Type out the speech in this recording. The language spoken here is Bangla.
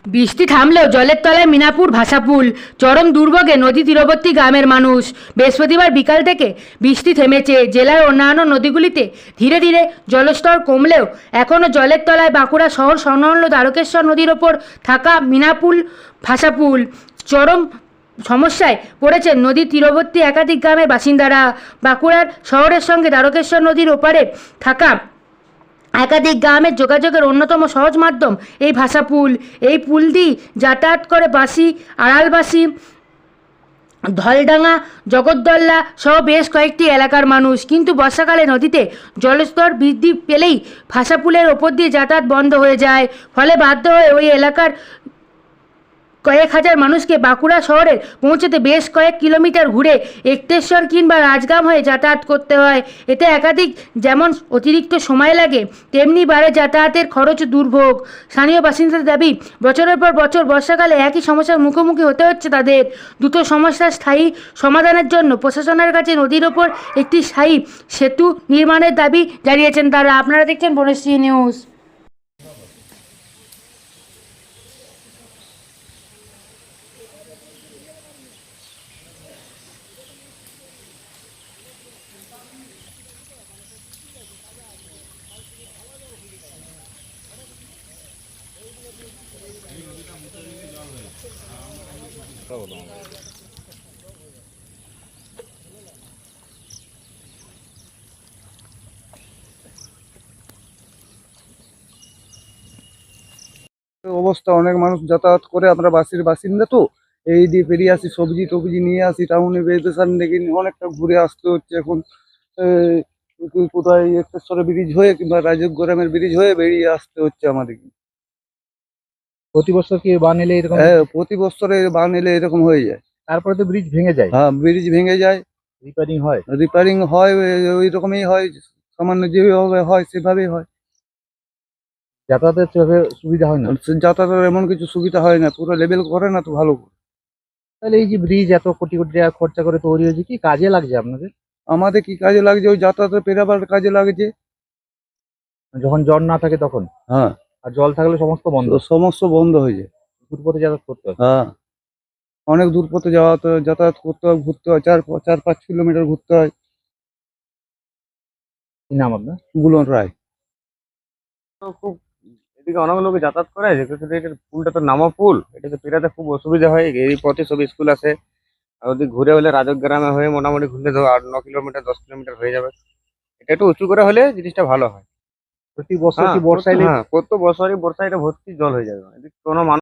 বৃষ্টি থামলেও জলের তলায় মিনাপুর ভাষাপুল, চরম দুর্ভোগে নদী তীরবর্তী গ্রামের মানুষ। বৃহস্পতিবার বিকাল থেকে বৃষ্টি থেমেছে। জেলার অন্যান্য নদীগুলিতে ধীরে ধীরে জলস্তর কমলেও এখনও জলের তলায় বাঁকুড়া শহর সংলগ্ন দ্বারকেশ্বর নদীর ওপর থাকা মিনাপুল ভাষাপুল চরম সমস্যায় পড়েছেন নদীর তীরবর্তী একাধিক গ্রামের বাসিন্দারা। বাঁকুড়ার শহরের সঙ্গে দ্বারকেশ্বর নদীর ওপারে থাকা একাধিক গ্রামের যোগাযোগের অন্যতম সহজ মাধ্যম এই ভাষাপুল। এই পুল দিয়ে যাতায়াত করে বাসি, আড়ালবাসী, ধলডাঙ্গা, জগদ্দল্লা সহ বেশ কয়েকটি এলাকার মানুষ। কিন্তু বর্ষাকালে নদীতে জলস্তর বৃদ্ধি পেলেই ভাষাপুলের ওপর দিয়ে যাতায়াত বন্ধ হয়ে যায়। ফলে বাধ্য হয়ে ওই এলাকার কয়েক হাজার মানুষকে বাঁকুড়া শহরে পৌঁছতে বেশ কয়েক কিলোমিটার ঘুরে একটেশ্বর কিংবা রাজগ্রাম হয়ে যাতায়াত করতে হয়। এতে একাধিক যেমন অতিরিক্ত সময় লাগে, তেমনি বাড়ে যাতায়াতের খরচ দুর্ভোগ। স্থানীয় বাসিন্দাদের দাবি, বছরের পর বছর বর্ষাকালে একই সমস্যার মুখোমুখি হতে হচ্ছে তাদের। দ্রুত সমস্যার স্থায়ী সমাধানের জন্য প্রশাসনের কাছে নদীর ওপর একটি স্থায়ী সেতু নির্মাণের দাবি জানিয়েছেন তারা। আপনারা দেখছেন বনশ্রী নিউজ। অবস্থা, অনেক মানুষ যাতায়াত করে, আমরা বাসির বাসিন্দা তো এই দিয়ে পেরিয়ে আসি, সবজি টবজি নিয়ে আসি টাউনে, বেদেশান দেখি অনেকটা ঘুরে আসতে হচ্ছে এখন। কোথায় একটেশ্বরে ব্রিজ হয়ে কিংবা রাজগ্রামের ব্রিজ হয়ে বেরিয়ে আসতে হচ্ছে আমাদেরকে। প্রতি বছর কি বান এলে এরকম? হ্যাঁ, প্রতি বছরে বান এলে এরকম হয়ে যায়। তারপরে তো ব্রিজ ভেঙে যায়, হ্যাঁ, ব্রিজ ভেঙে যায়, রিপেয়ারিং হয়। রিপেয়ারিং হয়, ওই রকমই হয়, সামান্য যেভাবে হয় সেভাবেই হয়। যাতায়াতের সেভাবে সুবিধা হয় না। যাতায়াতের এমন কিছু সুবিধা হয় না, পুরো লেভেল করে না তো ভালো করে। তাহলে এই যে ব্রিজ এত কোটি কোটি টাকা খরচা করে তৈরি হয়েছে, কি কাজে লাগছে আপনাদের? আমাদের কি কাজে লাগছে? ওই যাতায়াতের পেরাবার কাজে লাগছে। যখন জল না থাকে তখন, হ্যাঁ, আর জল থাকলে সমস্ত বন্ধ, তো সমস্ত বন্ধ হয়ে যায়। দূর পথে যাতায়াত করতে হয়। হ্যাঁ, অনেক দূর পথে যাতায়াত করতে হয়, ঘুরতে হয়, 4-5 কিলোমিটার ঘুরতে হয়। কি নাম আপনার? বুলন রায়। তো খুব এদিকে অনেক লোক যাতায়াত করে, কিন্তু এটার পুলটা তো নামা পুল, এটাতে পেরাতে খুব অসুবিধা হয়। এই পথে সব স্কুল আছে, আর ওদিকে ঘুরে হলে রাজগ্রামে হয়ে মোটামুটি ঘুরলে ধরো 8-9 কিলোমিটার 10 কিলোমিটার হয়ে যাবে। এটা একটু উঁচু করে হলে জিনিসটা ভালো হয়। প্রতি বছর হ্যাঁ, কি বর্ষা এলে? হ্যাঁ, প্রত্যেক বছরই বর্ষা এটা ভর্তি জল হয়ে যাবে, এদিকে কোনো মানুষ